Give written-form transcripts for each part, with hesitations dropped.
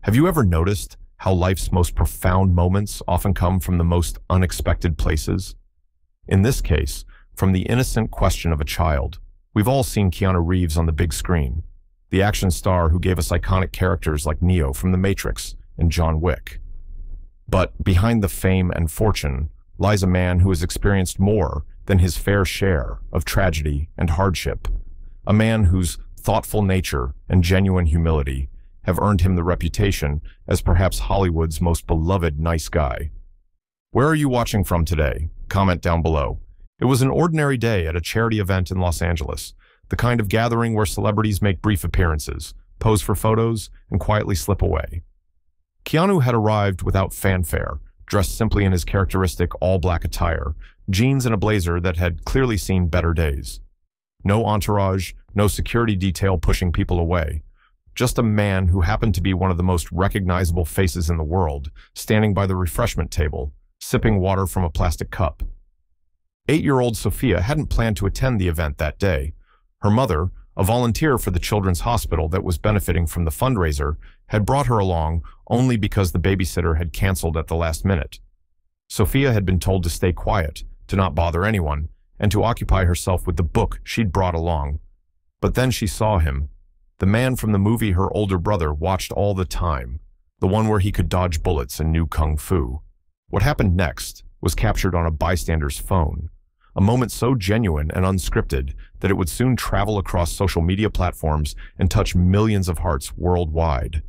Have you ever noticed how life's most profound moments often come from the most unexpected places? In this case, from the innocent question of a child. We've all seen Keanu Reeves on the big screen, the action star who gave us iconic characters like Neo from The Matrix and John Wick. But behind the fame and fortune lies a man who has experienced more than his fair share of tragedy and hardship, a man whose thoughtful nature and genuine humility have earned him the reputation as perhaps Hollywood's most beloved nice guy. Where are you watching from today? Comment down below. It was an ordinary day at a charity event in Los Angeles, the kind of gathering where celebrities make brief appearances, pose for photos, and quietly slip away. Keanu had arrived without fanfare, dressed simply in his characteristic all-black attire, jeans and a blazer that had clearly seen better days. No entourage, no security detail pushing people away. Just a man who happened to be one of the most recognizable faces in the world, standing by the refreshment table, sipping water from a plastic cup. 8-year-old Sophia hadn't planned to attend the event that day. Her mother, a volunteer for the children's hospital that was benefiting from the fundraiser, had brought her along only because the babysitter had canceled at the last minute. Sophia had been told to stay quiet, to not bother anyone, and to occupy herself with the book she'd brought along. But then she saw him. The man from the movie her older brother watched all the time, the one where he could dodge bullets and knew kung fu. What happened next was captured on a bystander's phone, a moment so genuine and unscripted that it would soon travel across social media platforms and touch millions of hearts worldwide.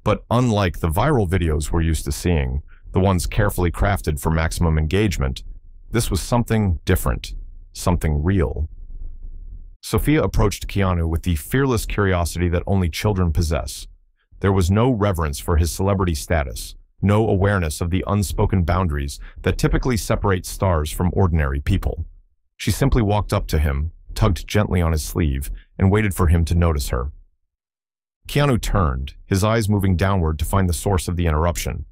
But unlike the viral videos we're used to seeing, the ones carefully crafted for maximum engagement, this was something different, something real. Sophia approached Keanu with the fearless curiosity that only children possess. There was no reverence for his celebrity status, no awareness of the unspoken boundaries that typically separate stars from ordinary people. She simply walked up to him, tugged gently on his sleeve, and waited for him to notice her. Keanu turned, his eyes moving downward to find the source of the interruption.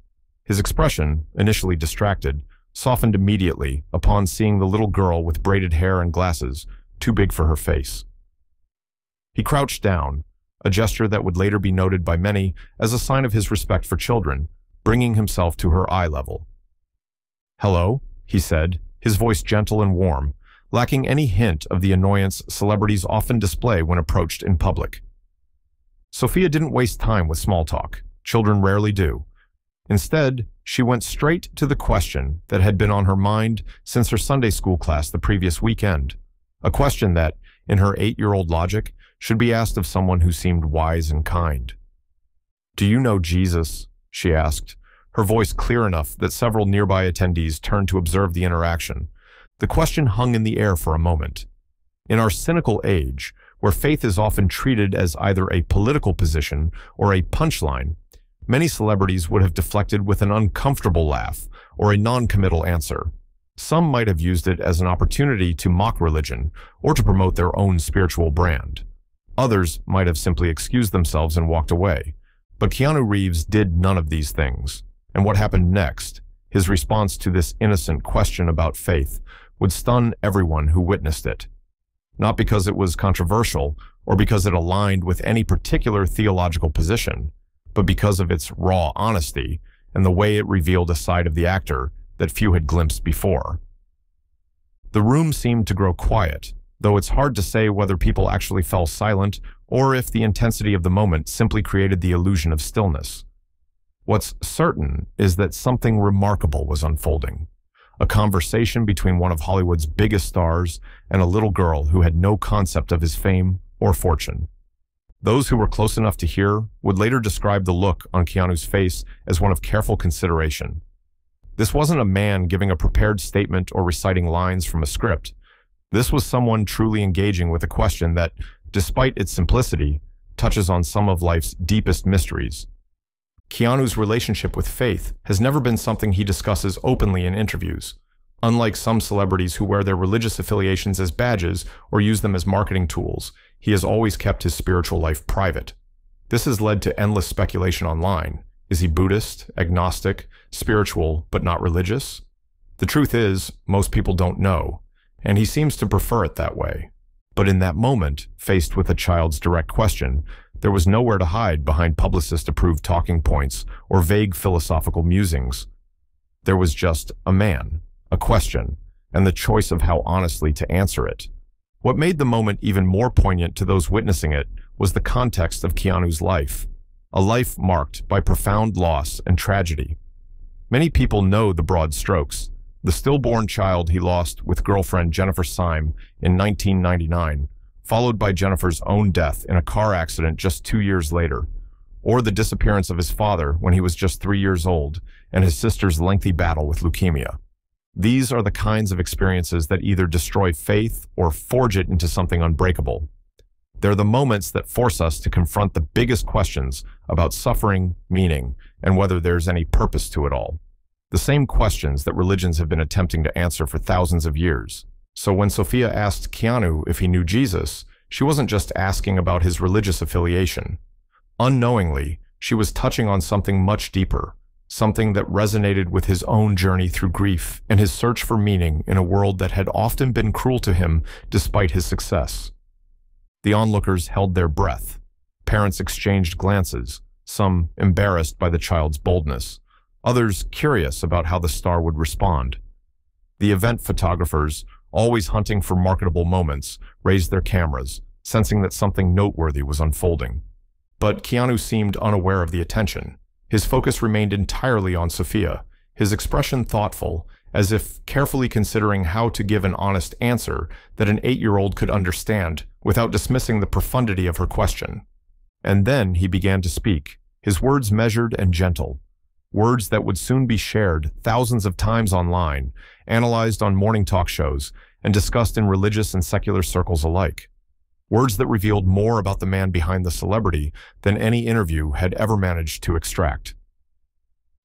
His expression, initially distracted, softened immediately upon seeing the little girl with braided hair and glasses, too big for her face. He crouched down, a gesture that would later be noted by many as a sign of his respect for children, bringing himself to her eye level. "Hello," he said, his voice gentle and warm, lacking any hint of the annoyance celebrities often display when approached in public. Sophia didn't waste time with small talk. Children rarely do. Instead, she went straight to the question that had been on her mind since her Sunday school class the previous weekend. A question that, in her 8-year-old logic, should be asked of someone who seemed wise and kind. "Do you know Jesus?" she asked, her voice clear enough that several nearby attendees turned to observe the interaction. The question hung in the air for a moment. In our cynical age, where faith is often treated as either a political position or a punchline, many celebrities would have deflected with an uncomfortable laugh or a non-committal answer. Some might have used it as an opportunity to mock religion or to promote their own spiritual brand. Others might have simply excused themselves and walked away. But Keanu Reeves did none of these things. And what happened next, his response to this innocent question about faith, would stun everyone who witnessed it. Not because it was controversial or because it aligned with any particular theological position, but because of its raw honesty and the way it revealed a side of the actor that few had glimpsed before. The room seemed to grow quiet, though it's hard to say whether people actually fell silent or if the intensity of the moment simply created the illusion of stillness. What's certain is that something remarkable was unfolding. A conversation between one of Hollywood's biggest stars and a little girl who had no concept of his fame or fortune. Those who were close enough to hear would later describe the look on Keanu's face as one of careful consideration. This wasn't a man giving a prepared statement or reciting lines from a script. This was someone truly engaging with a question that, despite its simplicity, touches on some of life's deepest mysteries. Keanu's relationship with faith has never been something he discusses openly in interviews. Unlike some celebrities who wear their religious affiliations as badges or use them as marketing tools, he has always kept his spiritual life private. This has led to endless speculation online. Is he Buddhist, agnostic, spiritual, but not religious? The truth is, most people don't know, and he seems to prefer it that way. But in that moment, faced with a child's direct question, There was nowhere to hide behind publicist-approved talking points or vague philosophical musings. There was just a man, a question, and the choice of how honestly to answer it. What made the moment even more poignant to those witnessing it was the context of Keanu's life, a life marked by profound loss and tragedy. Many people know the broad strokes: the stillborn child he lost with girlfriend Jennifer Syme in 1999, followed by Jennifer's own death in a car accident just 2 years later, or the disappearance of his father when he was just 3 years old and his sister's lengthy battle with leukemia. These are the kinds of experiences that either destroy faith or forge it into something unbreakable. They're the moments that force us to confront the biggest questions about suffering, meaning, and whether there's any purpose to it all. The same questions that religions have been attempting to answer for thousands of years. So when Sophia asked Keanu if he knew Jesus, she wasn't just asking about his religious affiliation. Unknowingly, she was touching on something much deeper, something that resonated with his own journey through grief and his search for meaning in a world that had often been cruel to him despite his success. The onlookers held their breath. Parents exchanged glances, some embarrassed by the child's boldness, others curious about how the star would respond. The event photographers, always hunting for marketable moments, raised their cameras, sensing that something noteworthy was unfolding. But Keanu seemed unaware of the attention. His focus remained entirely on Sophia, his expression thoughtful, as if carefully considering how to give an honest answer that an 8-year-old could understand without dismissing the profundity of her question. And then he began to speak, his words measured and gentle, words that would soon be shared thousands of times online, analyzed on morning talk shows, and discussed in religious and secular circles alike. Words that revealed more about the man behind the celebrity than any interview had ever managed to extract.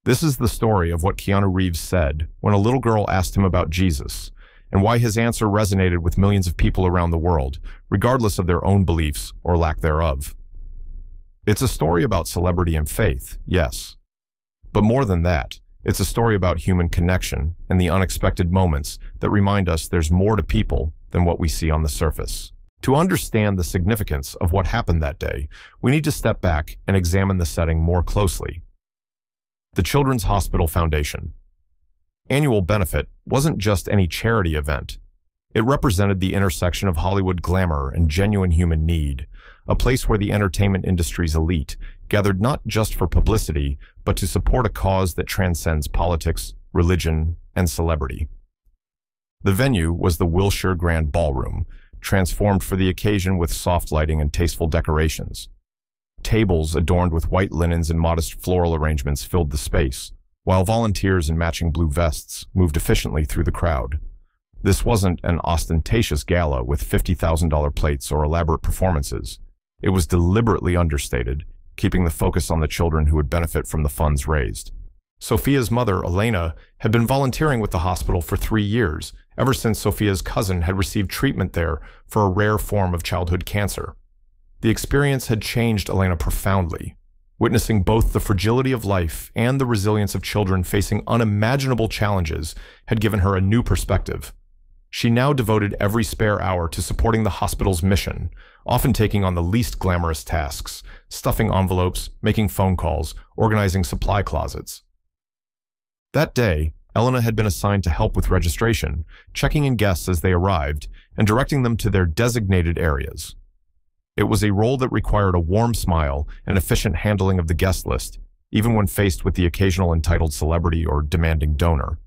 This is the story of what Keanu Reeves said when a little girl asked him about Jesus, and why his answer resonated with millions of people around the world, regardless of their own beliefs or lack thereof. It's a story about celebrity and faith, yes. But more than that, it's a story about human connection and the unexpected moments that remind us there's more to people than what we see on the surface. To understand the significance of what happened that day, we need to step back and examine the setting more closely. The Children's Hospital Foundation. Annual Benefit wasn't just any charity event. It represented the intersection of Hollywood glamour and genuine human need, a place where the entertainment industry's elite gathered not just for publicity, but to support a cause that transcends politics, religion, and celebrity. The venue was the Wilshire Grand Ballroom, transformed for the occasion with soft lighting and tasteful decorations. Tables adorned with white linens and modest floral arrangements filled the space, while volunteers in matching blue vests moved efficiently through the crowd. This wasn't an ostentatious gala with $50,000 plates or elaborate performances. It was deliberately understated, keeping the focus on the children who would benefit from the funds raised. Sophia's mother, Elena, had been volunteering with the hospital for 3 years, ever since Sophia's cousin had received treatment there for a rare form of childhood cancer. The experience had changed Elena profoundly. Witnessing both the fragility of life and the resilience of children facing unimaginable challenges had given her a new perspective. She now devoted every spare hour to supporting the hospital's mission, often taking on the least glamorous tasks, stuffing envelopes, making phone calls, organizing supply closets. That day, Elena had been assigned to help with registration, checking in guests as they arrived, and directing them to their designated areas. It was a role that required a warm smile and efficient handling of the guest list, even when faced with the occasional entitled celebrity or demanding donor.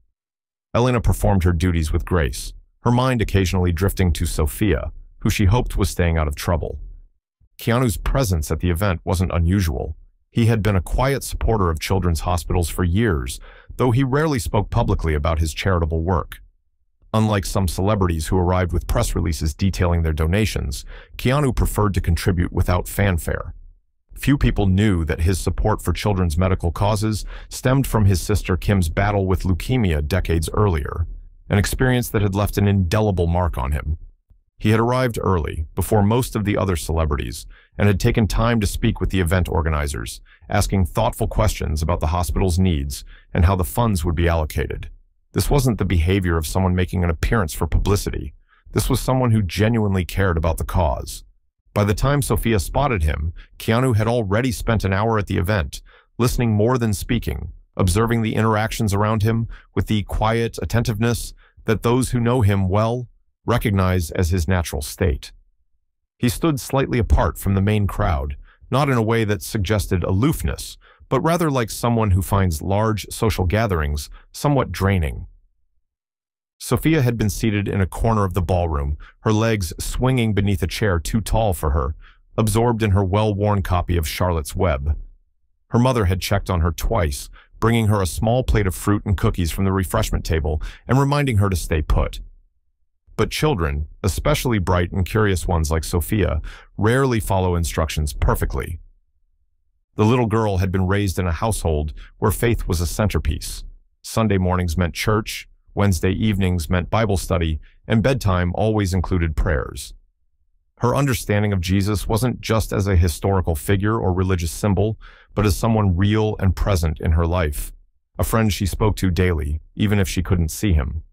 Elena performed her duties with grace, her mind occasionally drifting to Sophia, who she hoped was staying out of trouble. Keanu's presence at the event wasn't unusual. He had been a quiet supporter of children's hospitals for years, though he rarely spoke publicly about his charitable work. Unlike some celebrities who arrived with press releases detailing their donations, Keanu preferred to contribute without fanfare. Few people knew that his support for children's medical causes stemmed from his sister Kim's battle with leukemia decades earlier, an experience that had left an indelible mark on him. He had arrived early, before most of the other celebrities, and had taken time to speak with the event organizers, asking thoughtful questions about the hospital's needs and how the funds would be allocated. This wasn't the behavior of someone making an appearance for publicity. This was someone who genuinely cared about the cause. By the time Sophia spotted him, Keanu had already spent an hour at the event, listening more than speaking, observing the interactions around him with the quiet attentiveness that those who know him well recognize as his natural state. He stood slightly apart from the main crowd, not in a way that suggested aloofness, but rather like someone who finds large social gatherings somewhat draining. Sophia had been seated in a corner of the ballroom, her legs swinging beneath a chair too tall for her, absorbed in her well-worn copy of Charlotte's Web. Her mother had checked on her twice, bringing her a small plate of fruit and cookies from the refreshment table and reminding her to stay put. But children, especially bright and curious ones like Sophia, rarely follow instructions perfectly. The little girl had been raised in a household where faith was a centerpiece. Sunday mornings meant church, Wednesday evenings meant Bible study, and bedtime always included prayers. Her understanding of Jesus wasn't just as a historical figure or religious symbol, but as someone real and present in her life, a friend she spoke to daily, even if she couldn't see him.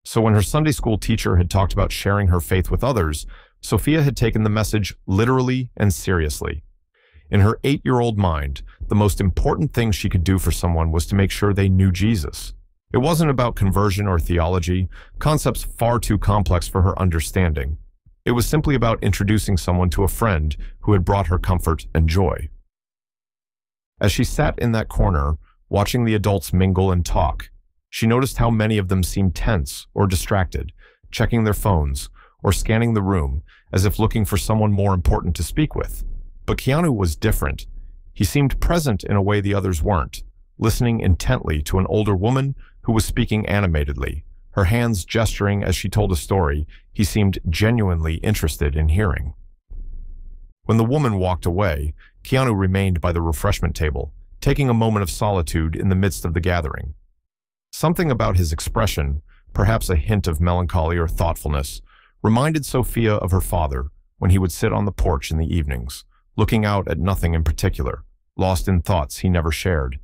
So when her Sunday school teacher had talked about sharing her faith with others, Sophia had taken the message literally and seriously. In her 8-year-old mind, the most important thing she could do for someone was to make sure they knew Jesus. It wasn't about conversion or theology, concepts far too complex for her understanding. It was simply about introducing someone to a friend who had brought her comfort and joy. As she sat in that corner, watching the adults mingle and talk, she noticed how many of them seemed tense or distracted, checking their phones or scanning the room as if looking for someone more important to speak with. But Keanu was different. He seemed present in a way the others weren't, listening intently to an older woman who was speaking animatedly, her hands gesturing as she told a story he seemed genuinely interested in hearing. When the woman walked away, Keanu remained by the refreshment table, taking a moment of solitude in the midst of the gathering. Something about his expression, perhaps a hint of melancholy or thoughtfulness, reminded Sophia of her father when he would sit on the porch in the evenings, looking out at nothing in particular, lost in thoughts he never shared.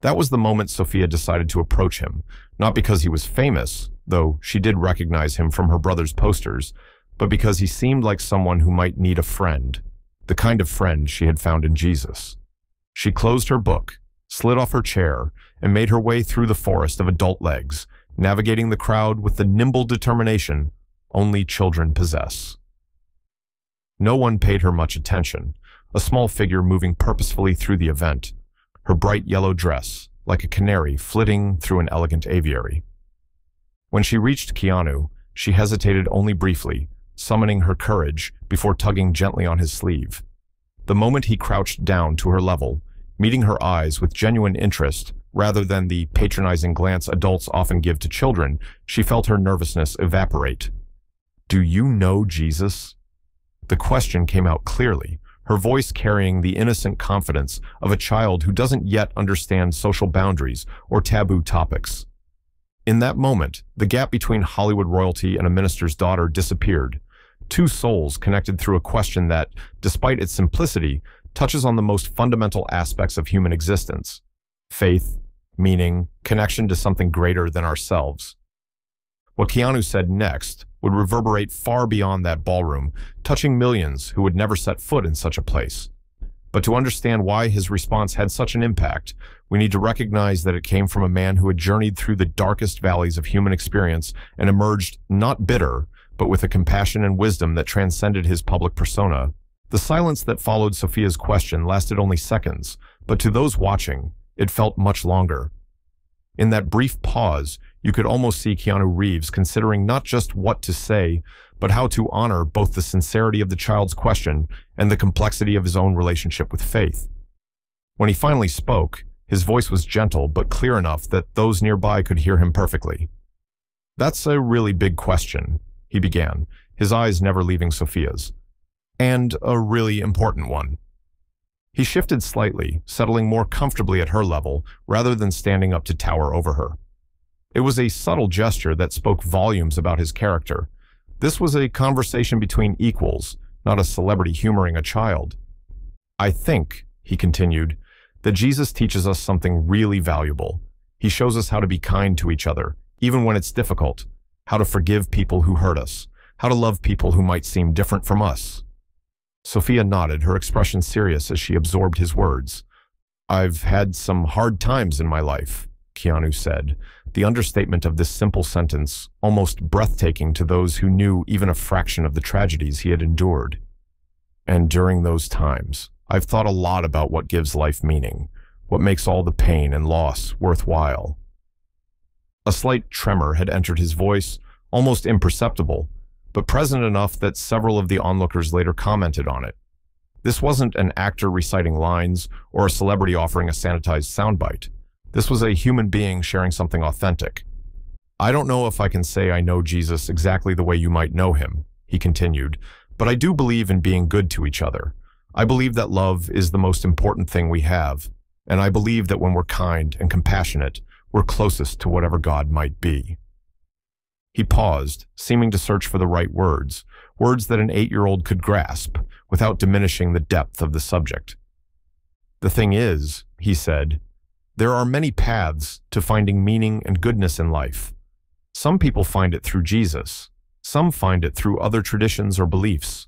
That was the moment Sophia decided to approach him, not because he was famous, though she did recognize him from her brother's posters, but because he seemed like someone who might need a friend, the kind of friend she had found in Jesus. She closed her book, slid off her chair, and made her way through the forest of adult legs, navigating the crowd with the nimble determination only children possess. No one paid her much attention, a small figure moving purposefully through the event, her bright yellow dress, like a canary flitting through an elegant aviary. When she reached Keanu, she hesitated only briefly, summoning her courage before tugging gently on his sleeve. The moment he crouched down to her level, meeting her eyes with genuine interest rather than the patronizing glance adults often give to children, she felt her nervousness evaporate. "Do you know Jesus?" The question came out clearly, her voice carrying the innocent confidence of a child who doesn't yet understand social boundaries or taboo topics. In that moment, the gap between Hollywood royalty and a minister's daughter disappeared. Two souls connected through a question that, despite its simplicity, touches on the most fundamental aspects of human existence: faith, meaning, connection to something greater than ourselves. What Keanu said next would reverberate far beyond that ballroom, touching millions who would never set foot in such a place. But to understand why his response had such an impact, we need to recognize that it came from a man who had journeyed through the darkest valleys of human experience and emerged not bitter, but with a compassion and wisdom that transcended his public persona. The silence that followed Sophia's question lasted only seconds, but to those watching, it felt much longer. In that brief pause, you could almost see Keanu Reeves considering not just what to say, but how to honor both the sincerity of the child's question and the complexity of his own relationship with faith. When he finally spoke, his voice was gentle but clear enough that those nearby could hear him perfectly. "That's a really big question," he began, his eyes never leaving Sophia's. "And a really important one." He shifted slightly, settling more comfortably at her level rather than standing up to tower over her. It was a subtle gesture that spoke volumes about his character. This was a conversation between equals, not a celebrity humoring a child. "I think," he continued, "that Jesus teaches us something really valuable. He shows us how to be kind to each other, even when it's difficult, how to forgive people who hurt us, how to love people who might seem different from us, Sophia nodded, her expression serious as she absorbed his words. "I've had some hard times in my life," Keanu said, the understatement of this simple sentence almost breathtaking to those who knew even a fraction of the tragedies he had endured. "And during those times, I've thought a lot about what gives life meaning, what makes all the pain and loss worthwhile." A slight tremor had entered his voice, almost imperceptible, but present enough that several of the onlookers later commented on it. This wasn't an actor reciting lines or a celebrity offering a sanitized soundbite. This was a human being sharing something authentic. "I don't know if I can say I know Jesus exactly the way you might know him," he continued, "but I do believe in being good to each other. I believe that love is the most important thing we have, and I believe that when we're kind and compassionate, we're closest to whatever God might be." He paused, seeming to search for the right words, words that an 8-year-old could grasp, without diminishing the depth of the subject. "The thing is," he said, "there are many paths to finding meaning and goodness in life. Some people find it through Jesus. Some find it through other traditions or beliefs.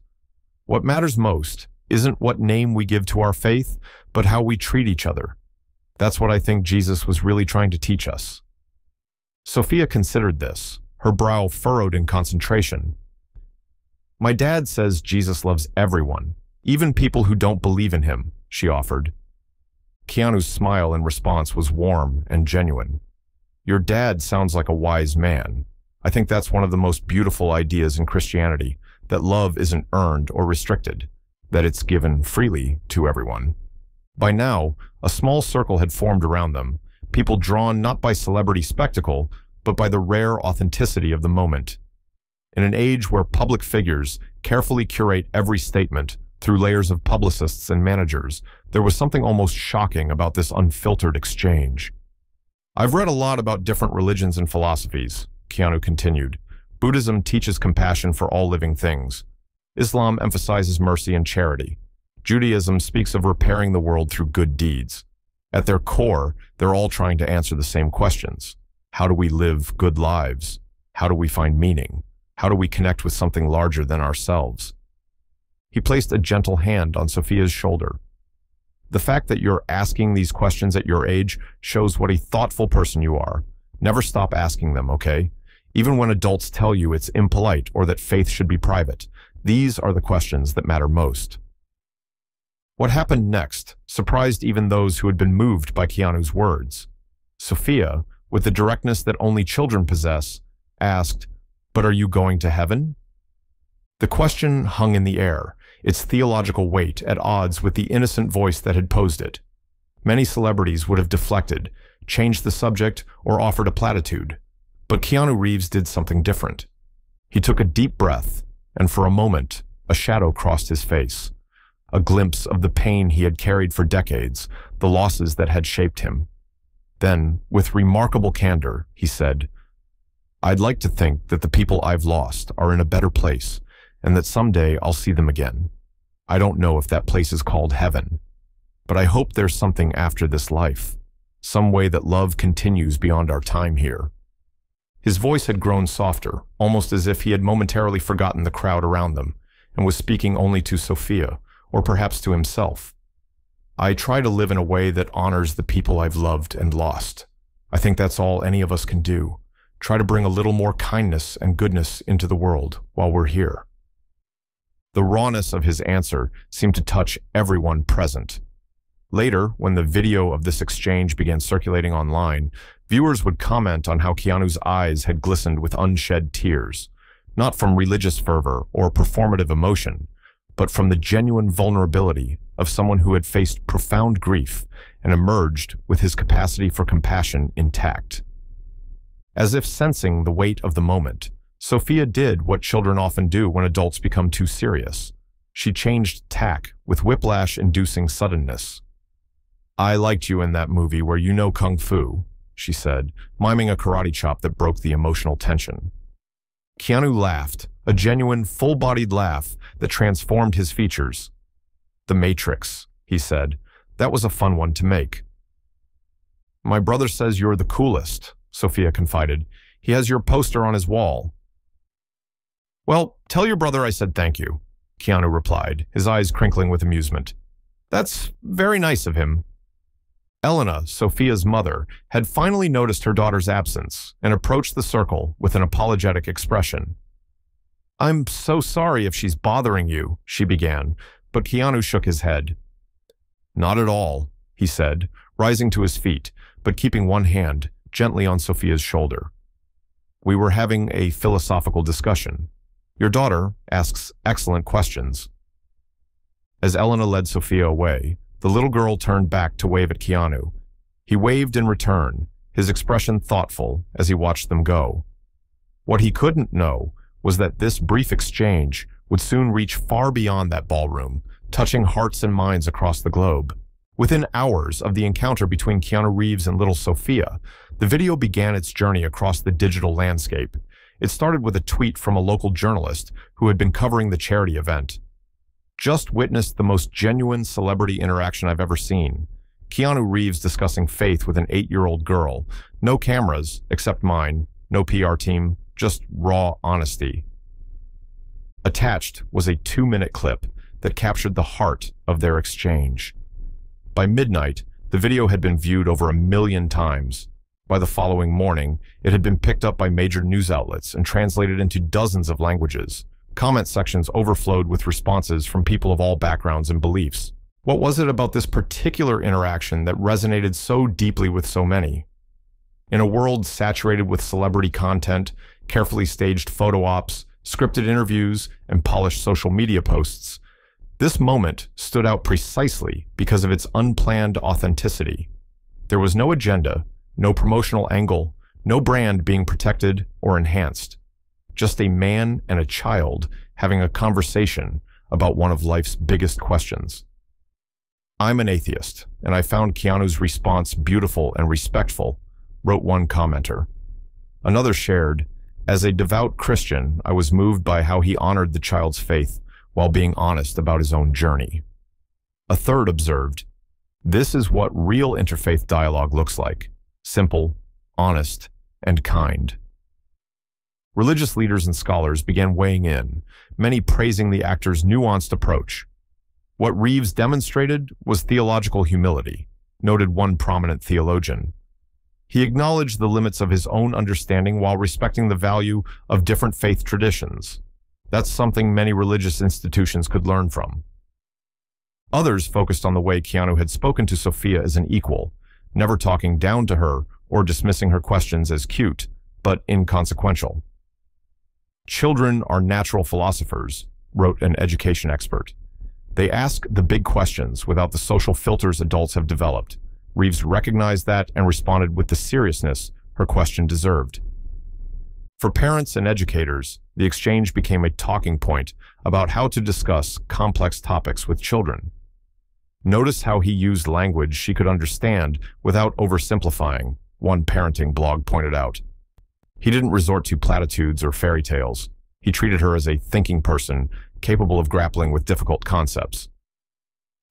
What matters most isn't what name we give to our faith, but how we treat each other. That's what I think Jesus was really trying to teach us." Sophia considered this, her brow furrowed in concentration. "My dad says Jesus loves everyone, even people who don't believe in him," she offered. Keanu's smile in response was warm and genuine. "Your dad sounds like a wise man. I think that's one of the most beautiful ideas in Christianity, that love isn't earned or restricted, that it's given freely to everyone." By now, a small circle had formed around them, people drawn not by celebrity spectacle, but by the rare authenticity of the moment. In an age where public figures carefully curate every statement through layers of publicists and managers, there was something almost shocking about this unfiltered exchange. "I've read a lot about different religions and philosophies," Keanu continued. "Buddhism teaches compassion for all living things. Islam emphasizes mercy and charity. Judaism speaks of repairing the world through good deeds. At their core, they're all trying to answer the same questions. How do we live good lives? How do we find meaning? How do we connect with something larger than ourselves?" He placed a gentle hand on Sophia's shoulder. "The fact that you're asking these questions at your age shows what a thoughtful person you are. Never stop asking them, okay? Even when adults tell you it's impolite or that faith should be private, these are the questions that matter most." What happened next surprised even those who had been moved by Keanu's words. Sophia, with the directness that only children possess, asked, "But are you going to heaven?" The question hung in the air, its theological weight at odds with the innocent voice that had posed it. Many celebrities would have deflected, changed the subject, or offered a platitude. But Keanu Reeves did something different. He took a deep breath, and for a moment, a shadow crossed his face. A glimpse of the pain he had carried for decades, the losses that had shaped him. Then, with remarkable candor, he said, "I'd like to think that the people I've lost are in a better place, and that someday I'll see them again. I don't know if that place is called heaven, but I hope there's something after this life, some way that love continues beyond our time here." His voice had grown softer, almost as if he had momentarily forgotten the crowd around them, and was speaking only to Sophia, or perhaps to himself. "I try to live in a way that honors the people I've loved and lost. I think that's all any of us can do. Try to bring a little more kindness and goodness into the world while we're here." The rawness of his answer seemed to touch everyone present. Later, when the video of this exchange began circulating online, viewers would comment on how Keanu's eyes had glistened with unshed tears, not from religious fervor or performative emotion, but from the genuine vulnerability of someone who had faced profound grief and emerged with his capacity for compassion intact. As if sensing the weight of the moment, Sophia did what children often do when adults become too serious. She changed tack with whiplash-inducing suddenness. "I liked you in that movie where you know kung fu," she said, miming a karate chop that broke the emotional tension. Keanu laughed, a genuine, full-bodied laugh that transformed his features. "The Matrix," he said. "That was a fun one to make." "My brother says you're the coolest," Sophia confided. "He has your poster on his wall." "Well, tell your brother I said thank you." Keanu replied, his eyes crinkling with amusement. That's very nice of him. Elena, Sophia's mother, had finally noticed her daughter's absence and approached the circle with an apologetic expression. I'm so sorry if she's bothering you, she began, but Keanu shook his head. Not at all, he said, rising to his feet, but keeping one hand gently on Sophia's shoulder. We were having a philosophical discussion. Your daughter asks excellent questions. As Elena led Sophia away, the little girl turned back to wave at Keanu. He waved in return, his expression thoughtful as he watched them go. What he couldn't know was that this brief exchange would soon reach far beyond that ballroom, touching hearts and minds across the globe. Within hours of the encounter between Keanu Reeves and little Sophia, the video began its journey across the digital landscape. It started with a tweet from a local journalist who had been covering the charity event. Just witnessed the most genuine celebrity interaction I've ever seen. Keanu Reeves discussing faith with an 8-year-old girl. No cameras, except mine. No PR team, just raw honesty. Attached was a 2-minute clip that captured the heart of their exchange. By midnight, the video had been viewed over 1 million times. By the following morning, it had been picked up by major news outlets and translated into dozens of languages. Comment sections overflowed with responses from people of all backgrounds and beliefs. What was it about this particular interaction that resonated so deeply with so many? In a world saturated with celebrity content, carefully staged photo ops, scripted interviews, and polished social media posts, this moment stood out precisely because of its unplanned authenticity. There was no agenda, no promotional angle, no brand being protected or enhanced. Just a man and a child having a conversation about one of life's biggest questions. I'm an atheist, and I found Keanu's response beautiful and respectful, wrote one commenter. Another shared, as a devout Christian, I was moved by how he honored the child's faith while being honest about his own journey. A third observed, this is what real interfaith dialogue looks like. Simple, honest, and kind. Religious leaders and scholars began weighing in, many praising the actor's nuanced approach. What Reeves demonstrated was theological humility, noted one prominent theologian. He acknowledged the limits of his own understanding while respecting the value of different faith traditions. That's something many religious institutions could learn from. Others focused on the way Keanu had spoken to Sophia as an equal, never talking down to her or dismissing her questions as cute, but inconsequential. Children are natural philosophers, wrote an education expert. They ask the big questions without the social filters adults have developed. Reeves recognized that and responded with the seriousness her question deserved. For parents and educators, the exchange became a talking point about how to discuss complex topics with children. Notice how he used language she could understand without oversimplifying, one parenting blog pointed out. He didn't resort to platitudes or fairy tales. He treated her as a thinking person, capable of grappling with difficult concepts.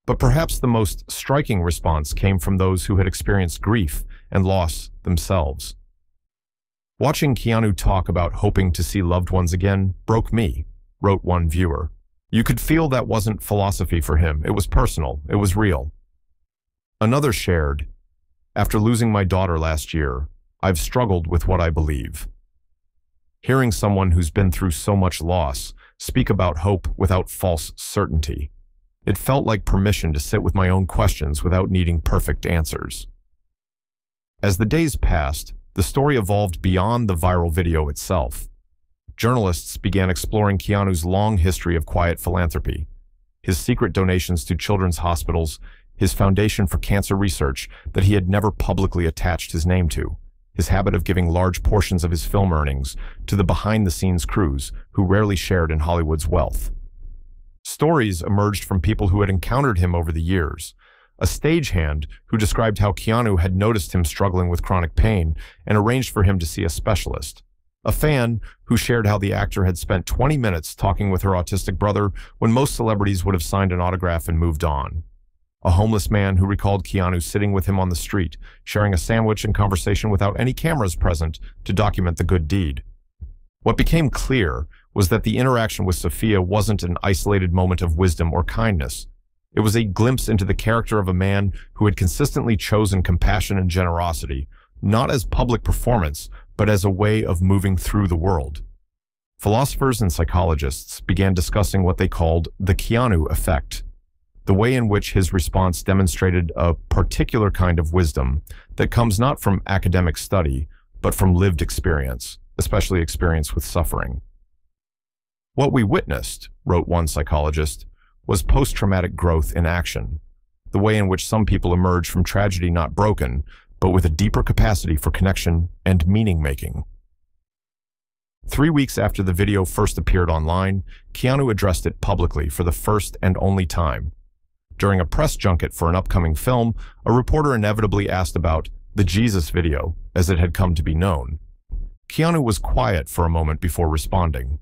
But perhaps the most striking response came from those who had experienced grief and loss themselves. Watching Keanu talk about hoping to see loved ones again broke me, wrote one viewer. You could feel that wasn't philosophy for him. It was personal. It was real. Another shared, after losing my daughter last year, I've struggled with what I believe. Hearing someone who's been through so much loss speak about hope without false certainty, it felt like permission to sit with my own questions without needing perfect answers. As the days passed, the story evolved beyond the viral video itself. Journalists began exploring Keanu's long history of quiet philanthropy, his secret donations to children's hospitals, his foundation for cancer research that he had never publicly attached his name to, his habit of giving large portions of his film earnings to the behind-the-scenes crews who rarely shared in Hollywood's wealth. Stories emerged from people who had encountered him over the years. A stagehand who described how Keanu had noticed him struggling with chronic pain and arranged for him to see a specialist. A fan who shared how the actor had spent 20 minutes talking with her autistic brother when most celebrities would have signed an autograph and moved on. A homeless man who recalled Keanu sitting with him on the street, sharing a sandwich and conversation without any cameras present to document the good deed. What became clear was that the interaction with Sophia wasn't an isolated moment of wisdom or kindness. It was a glimpse into the character of a man who had consistently chosen compassion and generosity, not as public performance, but as a way of moving through the world. Philosophers and psychologists began discussing what they called the Keanu effect, the way in which his response demonstrated a particular kind of wisdom that comes not from academic study, but from lived experience, especially experience with suffering. What we witnessed, wrote one psychologist, was post-traumatic growth in action, the way in which some people emerge from tragedy not broken, but with a deeper capacity for connection and meaning-making. 3 weeks after the video first appeared online, Keanu addressed it publicly for the first and only time. During a press junket for an upcoming film, a reporter inevitably asked about the Jesus video, as it had come to be known. Keanu was quiet for a moment before responding.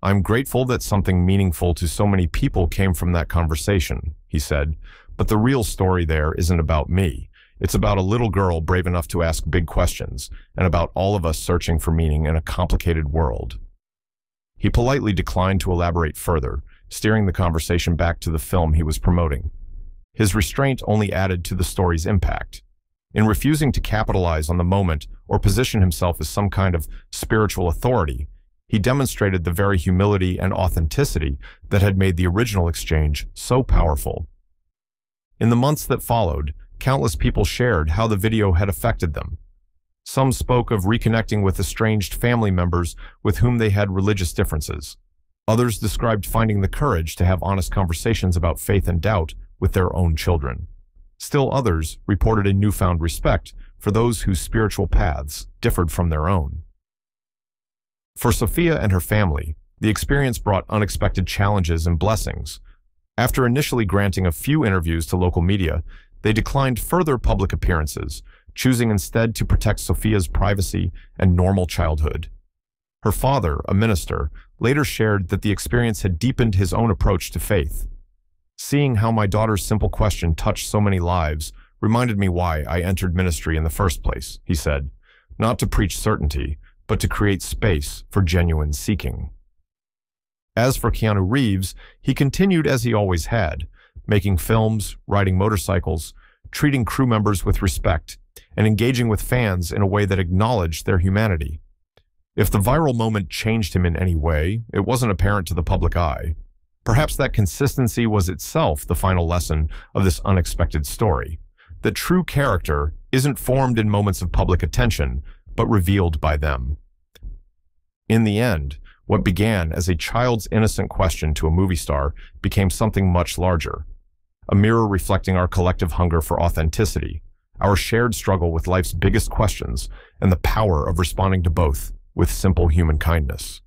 "I'm grateful that something meaningful to so many people came from that conversation," he said, "but the real story there isn't about me. It's about a little girl brave enough to ask big questions, and about all of us searching for meaning in a complicated world." He politely declined to elaborate further, steering the conversation back to the film he was promoting. His restraint only added to the story's impact. In refusing to capitalize on the moment or position himself as some kind of spiritual authority, he demonstrated the very humility and authenticity that had made the original exchange so powerful. In the months that followed, countless people shared how the video had affected them. Some spoke of reconnecting with estranged family members with whom they had religious differences. Others described finding the courage to have honest conversations about faith and doubt with their own children. Still others reported a newfound respect for those whose spiritual paths differed from their own. For Sophia and her family, the experience brought unexpected challenges and blessings. After initially granting a few interviews to local media, they declined further public appearances, choosing instead to protect Sophia's privacy and normal childhood. Her father, a minister, later shared that the experience had deepened his own approach to faith. "Seeing how my daughter's simple question touched so many lives reminded me why I entered ministry in the first place," he said, "not to preach certainty, but to create space for genuine seeking." As for Keanu Reeves, he continued as he always had, making films, riding motorcycles, treating crew members with respect, and engaging with fans in a way that acknowledged their humanity. If the viral moment changed him in any way, it wasn't apparent to the public eye. Perhaps that consistency was itself the final lesson of this unexpected story, that true character isn't formed in moments of public attention, but revealed by them. In the end, what began as a child's innocent question to a movie star became something much larger, a mirror reflecting our collective hunger for authenticity, our shared struggle with life's biggest questions, and the power of responding to both with simple human kindness.